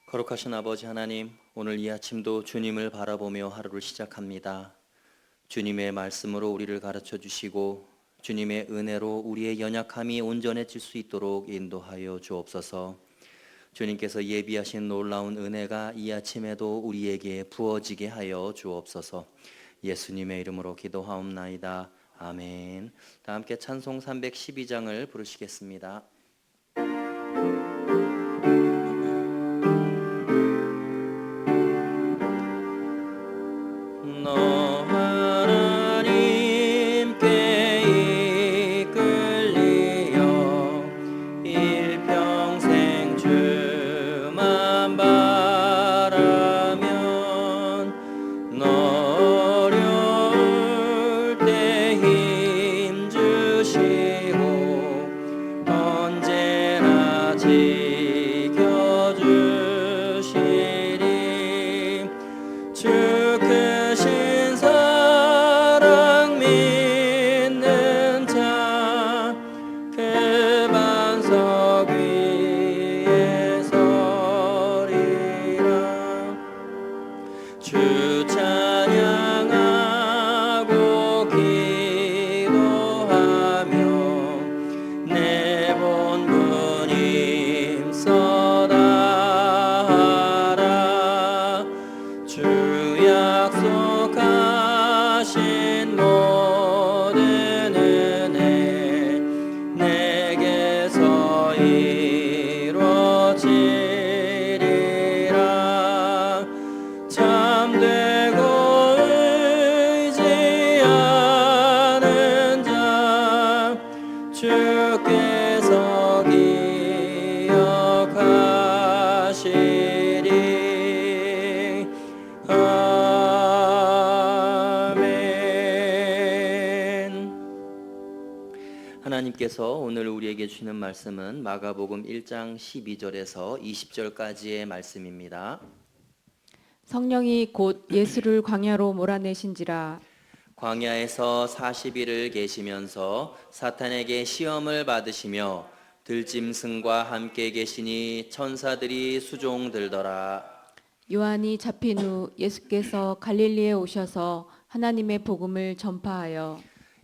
거룩하신 아버지 하나님, 오늘 이 아침도 주님을 바라보며 하루를 시작합니다. 주님의 말씀으로 우리를 가르쳐 주시고 주님의 은혜로 우리의 연약함이 온전해질 수 있도록 인도하여 주옵소서. 주님께서 예비하신 놀라운 은혜가 이 아침에도 우리에게 부어지게 하여 주옵소서. 예수님의 이름으로 기도하옵나이다. 아멘. 다 함께 찬송 312장을 부르시겠습니다. 너 하나님께 이끌리어 일평생 주만 바라면 너 어려울 때 힘 주시고 언제나 지켜주시리. 주 크신 사랑 믿는 자 그 반석 위에 서리라. 주 찬양하고 기도하며 내 본분 힘써다하라. 주 약속하신 모든 은혜 내게서 이루어지리라. 참되고 의지하는 자 주께서 기억하시리. 아멘. 하나님께서 오늘 우리에게 주시는 말씀은 마가복음 1장 12절에서 20절까지의 말씀입니다. 성령이 곧 예수를 광야로 몰아내신지라. 광야에서 40일을 계시면서 사탄에게 시험을 받으시며 들짐승과 함께 계시니 천사들이 수종들더라. 요한이 잡힌 후 예수께서 갈릴리에 오셔서 하나님의 복음을 전파하여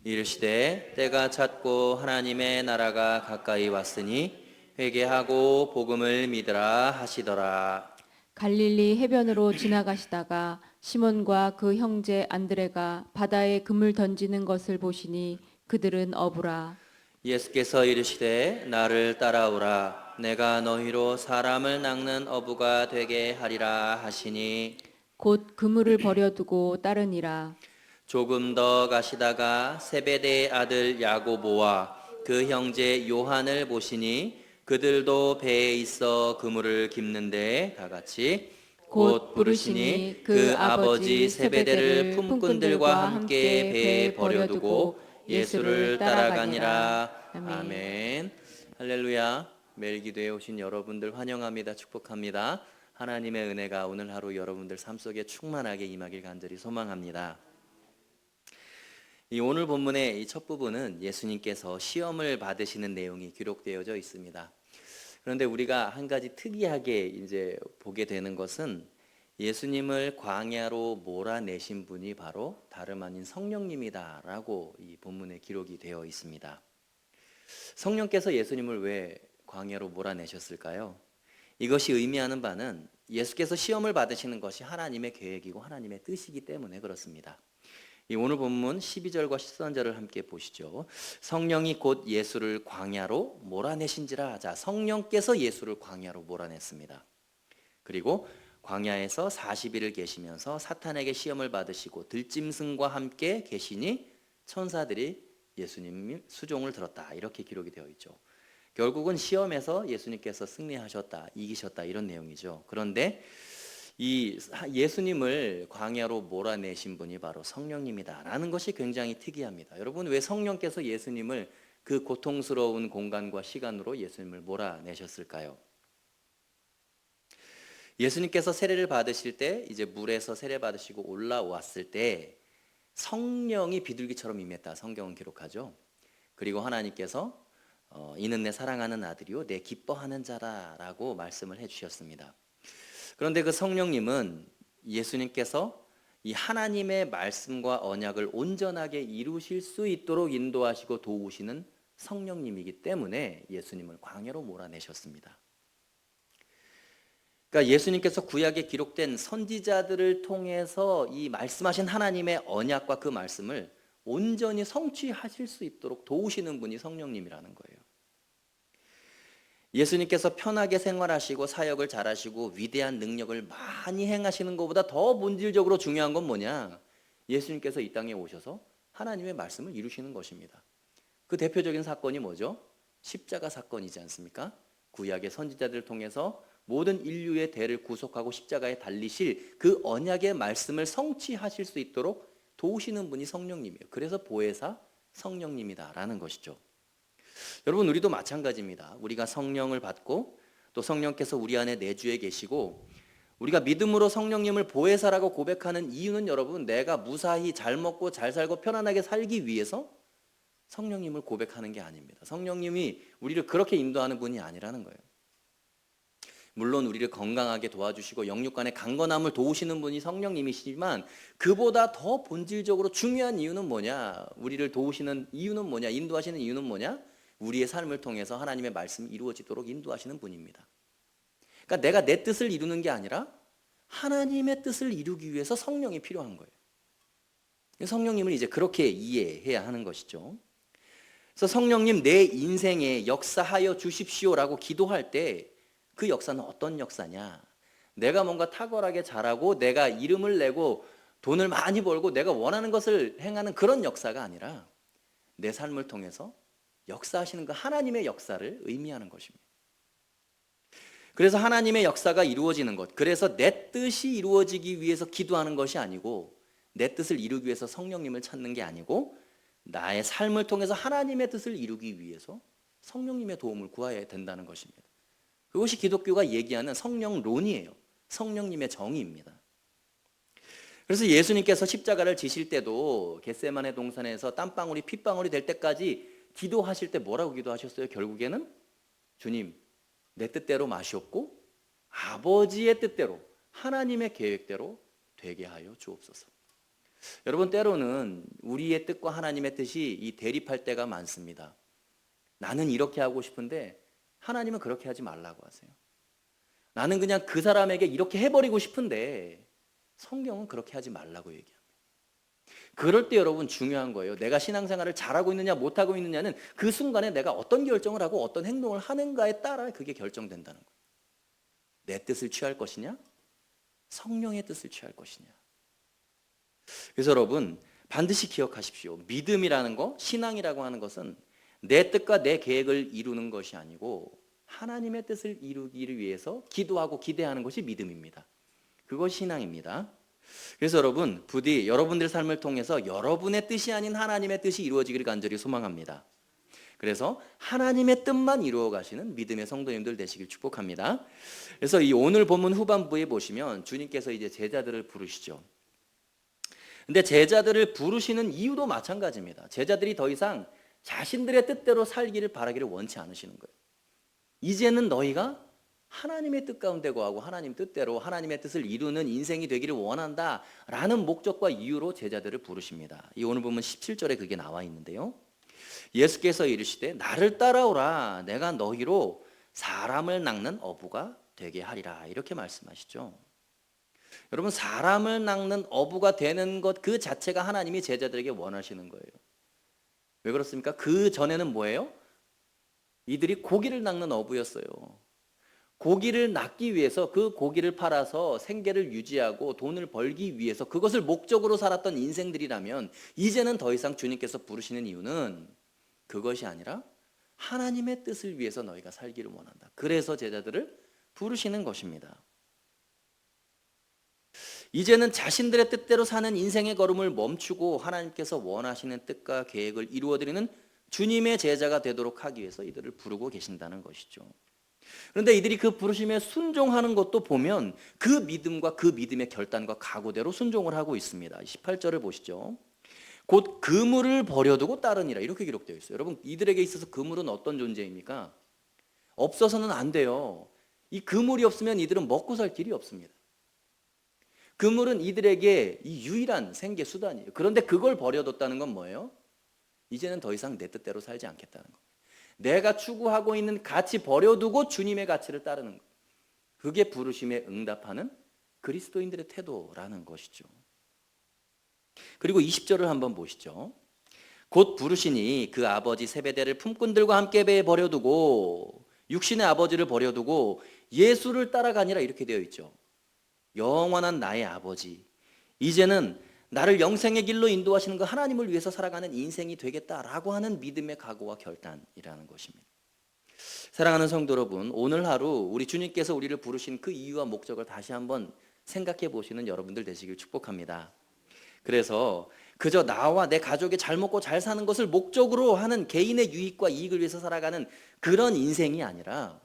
이르시되 때가 찼고 하나님의 나라가 가까이 왔으니 회개하고 복음을 믿으라 하시더라. 갈릴리 해변으로 지나가시다가 시몬과 그 형제 안드레가 바다에 금을 던지는 것을 보시니 그들은 어부라. 예수께서 이르시되 나를 따라오라. 내가 너희로 사람을 낚는 어부가 되게 하리라 하시니 곧 그물을 버려두고 따르니라. 조금 더 가시다가 세베대의 아들 야고보와 그 형제 요한을 보시니 그들도 배에 있어 그물을 깁는데 다 같이 곧 부르시니 그 아버지 세베대를 품꾼들과 함께 배에 버려두고 예수를 따라가니라. 아멘. 할렐루야. 매일 기도에 오신 여러분들 환영합니다. 축복합니다. 하나님의 은혜가 오늘 하루 여러분들 삶 속에 충만하게 임하길 간절히 소망합니다. 이 오늘 본문의 이 첫 부분은 예수님께서 시험을 받으시는 내용이 기록되어져 있습니다. 그런데 우리가 한 가지 특이하게 이제 보게 되는 것은 예수님을 광야로 몰아내신 분이 바로 다름 아닌 성령님이다라고 이 본문에 기록이 되어 있습니다. 성령께서 예수님을 왜 광야로 몰아내셨을까요? 이것이 의미하는 바는 예수께서 시험을 받으시는 것이 하나님의 계획이고 하나님의 뜻이기 때문에 그렇습니다. 이 오늘 본문 12절과 13절을 함께 보시죠. 성령이 곧 예수를 광야로 몰아내신지라. 자, 성령께서 예수를 광야로 몰아냈습니다. 그리고 광야에서 40일을 계시면서 사탄에게 시험을 받으시고 들짐승과 함께 계시니 천사들이 예수님 수종을 들었다. 이렇게 기록이 되어 있죠. 결국은 시험에서 예수님께서 승리하셨다, 이기셨다 이런 내용이죠. 그런데 이 예수님을 광야로 몰아내신 분이 바로 성령님이다라는 것이 굉장히 특이합니다. 여러분, 왜 성령께서 예수님을 그 고통스러운 공간과 시간으로 예수님을 몰아내셨을까요? 예수님께서 세례를 받으실 때 이제 물에서 세례 받으시고 올라왔을 때 성령이 비둘기처럼 임했다 성경은 기록하죠. 그리고 하나님께서 이는 내 사랑하는 아들이요 내 기뻐하는 자라라고 말씀을 해주셨습니다. 그런데 그 성령님은 예수님께서 이 하나님의 말씀과 언약을 온전하게 이루실 수 있도록 인도하시고 도우시는 성령님이기 때문에 예수님을 광야로 몰아내셨습니다. 그러니까 예수님께서 구약에 기록된 선지자들을 통해서 이 말씀하신 하나님의 언약과 그 말씀을 온전히 성취하실 수 있도록 도우시는 분이 성령님이라는 거예요. 예수님께서 편하게 생활하시고 사역을 잘하시고 위대한 능력을 많이 행하시는 것보다 더 본질적으로 중요한 건 뭐냐? 예수님께서 이 땅에 오셔서 하나님의 말씀을 이루시는 것입니다. 그 대표적인 사건이 뭐죠? 십자가 사건이지 않습니까? 구약의 선지자들을 통해서 모든 인류의 대를 구속하고 십자가에 달리실 그 언약의 말씀을 성취하실 수 있도록 도우시는 분이 성령님이에요. 그래서 보혜사 성령님이다라는 것이죠. 여러분, 우리도 마찬가지입니다. 우리가 성령을 받고 또 성령께서 우리 안에 내주해 계시고 우리가 믿음으로 성령님을 보혜사라고 고백하는 이유는 여러분, 내가 무사히 잘 먹고 잘 살고 편안하게 살기 위해서 성령님을 고백하는 게 아닙니다. 성령님이 우리를 그렇게 인도하는 분이 아니라는 거예요. 물론 우리를 건강하게 도와주시고 영육간의 강건함을 도우시는 분이 성령님이시지만 그보다 더 본질적으로 중요한 이유는 뭐냐? 우리를 도우시는 이유는 뭐냐? 인도하시는 이유는 뭐냐? 우리의 삶을 통해서 하나님의 말씀이 이루어지도록 인도하시는 분입니다. 그러니까 내가 내 뜻을 이루는 게 아니라 하나님의 뜻을 이루기 위해서 성령이 필요한 거예요. 성령님을 이제 그렇게 이해해야 하는 것이죠. 그래서 성령님 내 인생에 역사하여 주십시오라고 기도할 때 그 역사는 어떤 역사냐? 내가 뭔가 탁월하게 잘하고 내가 이름을 내고 돈을 많이 벌고 내가 원하는 것을 행하는 그런 역사가 아니라 내 삶을 통해서 역사하시는 그 하나님의 역사를 의미하는 것입니다. 그래서 하나님의 역사가 이루어지는 것, 그래서 내 뜻이 이루어지기 위해서 기도하는 것이 아니고 내 뜻을 이루기 위해서 성령님을 찾는 게 아니고 나의 삶을 통해서 하나님의 뜻을 이루기 위해서 성령님의 도움을 구해야 된다는 것입니다. 그것이 기독교가 얘기하는 성령론이에요. 성령님의 정의입니다. 그래서 예수님께서 십자가를 지실 때도 겟세마네 동산에서 땀방울이 핏방울이 될 때까지 기도하실 때 뭐라고 기도하셨어요? 결국에는 주님, 내 뜻대로 마시옵고 아버지의 뜻대로 하나님의 계획대로 되게 하여 주옵소서. 여러분, 때로는 우리의 뜻과 하나님의 뜻이 이 대립할 때가 많습니다. 나는 이렇게 하고 싶은데 하나님은 그렇게 하지 말라고 하세요. 나는 그냥 그 사람에게 이렇게 해버리고 싶은데 성경은 그렇게 하지 말라고 얘기합니다. 그럴 때 여러분 중요한 거예요. 내가 신앙생활을 잘하고 있느냐 못하고 있느냐는 그 순간에 내가 어떤 결정을 하고 어떤 행동을 하는가에 따라 그게 결정된다는 거예요. 내 뜻을 취할 것이냐? 성령의 뜻을 취할 것이냐? 그래서 여러분 반드시 기억하십시오. 믿음이라는 거, 신앙이라고 하는 것은 내 뜻과 내 계획을 이루는 것이 아니고 하나님의 뜻을 이루기를 위해서 기도하고 기대하는 것이 믿음입니다. 그것이 신앙입니다. 그래서 여러분 부디 여러분들의 삶을 통해서 여러분의 뜻이 아닌 하나님의 뜻이 이루어지기를 간절히 소망합니다. 그래서 하나님의 뜻만 이루어 가시는 믿음의 성도님들 되시길 축복합니다. 그래서 이 오늘 본문 후반부에 보시면 주님께서 이제 제자들을 부르시죠. 근데 제자들을 부르시는 이유도 마찬가지입니다. 제자들이 더 이상 자신들의 뜻대로 살기를 바라기를 원치 않으시는 거예요. 이제는 너희가 하나님의 뜻 가운데 거하고 하나님 뜻대로 하나님의 뜻을 이루는 인생이 되기를 원한다라는 목적과 이유로 제자들을 부르십니다. 이 오늘 보면 17절에 그게 나와 있는데요. 예수께서 이르시되 나를 따라오라 내가 너희로 사람을 낚는 어부가 되게 하리라 이렇게 말씀하시죠. 여러분 사람을 낚는 어부가 되는 것 그 자체가 하나님이 제자들에게 원하시는 거예요. 왜 그렇습니까? 그 전에는 뭐예요? 이들이 고기를 낚는 어부였어요. 고기를 낚기 위해서 그 고기를 팔아서 생계를 유지하고 돈을 벌기 위해서 그것을 목적으로 살았던 인생들이라면 이제는 더 이상 주님께서 부르시는 이유는 그것이 아니라 하나님의 뜻을 위해서 너희가 살기를 원한다. 그래서 제자들을 부르시는 것입니다. 이제는 자신들의 뜻대로 사는 인생의 걸음을 멈추고 하나님께서 원하시는 뜻과 계획을 이루어드리는 주님의 제자가 되도록 하기 위해서 이들을 부르고 계신다는 것이죠. 그런데 이들이 그 부르심에 순종하는 것도 보면 그 믿음과 그 믿음의 결단과 각오대로 순종을 하고 있습니다. 18절을 보시죠. 곧 그물을 버려두고 따르니라 이렇게 기록되어 있어요. 여러분 이들에게 있어서 그물은 어떤 존재입니까? 없어서는 안 돼요. 이 그물이 없으면 이들은 먹고 살 길이 없습니다. 그물은 이들에게 이 유일한 생계 수단이에요. 그런데 그걸 버려뒀다는 건 뭐예요? 이제는 더 이상 내 뜻대로 살지 않겠다는 거예요. 내가 추구하고 있는 가치 버려두고 주님의 가치를 따르는 거예요. 그게 부르심에 응답하는 그리스도인들의 태도라는 것이죠. 그리고 20절을 한번 보시죠. 곧 부르시니 그 아버지 세베대를 품꾼들과 함께 배에 버려두고 육신의 아버지를 버려두고 예수를 따라가니라 이렇게 되어 있죠. 영원한 나의 아버지, 이제는 나를 영생의 길로 인도하시는 그 하나님을 위해서 살아가는 인생이 되겠다라고 하는 믿음의 각오와 결단이라는 것입니다. 사랑하는 성도 여러분, 오늘 하루 우리 주님께서 우리를 부르신 그 이유와 목적을 다시 한번 생각해 보시는 여러분들 되시길 축복합니다. 그래서 그저 나와 내 가족이 잘 먹고 잘 사는 것을 목적으로 하는 개인의 유익과 이익을 위해서 살아가는 그런 인생이 아니라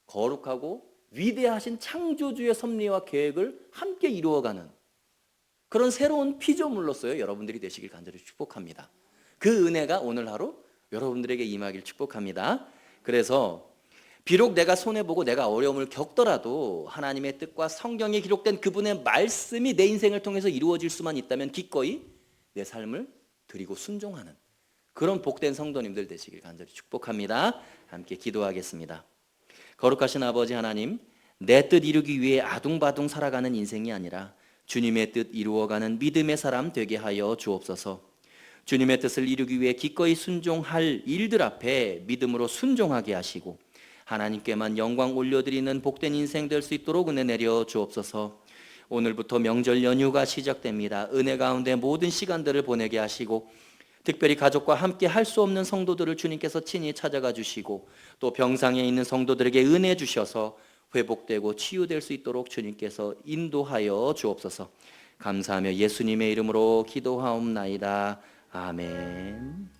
거룩하고 위대하신 창조주의 섭리와 계획을 함께 이루어가는 그런 새로운 피조물로서요 여러분들이 되시길 간절히 축복합니다. 그 은혜가 오늘 하루 여러분들에게 임하길 축복합니다. 그래서 비록 내가 손해보고 내가 어려움을 겪더라도 하나님의 뜻과 성경에 기록된 그분의 말씀이 내 인생을 통해서 이루어질 수만 있다면 기꺼이 내 삶을 드리고 순종하는 그런 복된 성도님들 되시길 간절히 축복합니다. 함께 기도하겠습니다. 거룩하신 아버지 하나님, 내 뜻 이루기 위해 아둥바둥 살아가는 인생이 아니라 주님의 뜻 이루어가는 믿음의 사람 되게 하여 주옵소서. 주님의 뜻을 이루기 위해 기꺼이 순종할 일들 앞에 믿음으로 순종하게 하시고 하나님께만 영광 올려드리는 복된 인생 될 수 있도록 은혜 내려 주옵소서. 오늘부터 명절 연휴가 시작됩니다. 은혜 가운데 모든 시간들을 보내게 하시고 특별히 가족과 함께 할 수 없는 성도들을 주님께서 친히 찾아가 주시고 또 병상에 있는 성도들에게 은혜 주셔서 회복되고 치유될 수 있도록 주님께서 인도하여 주옵소서. 감사하며 예수님의 이름으로 기도하옵나이다. 아멘.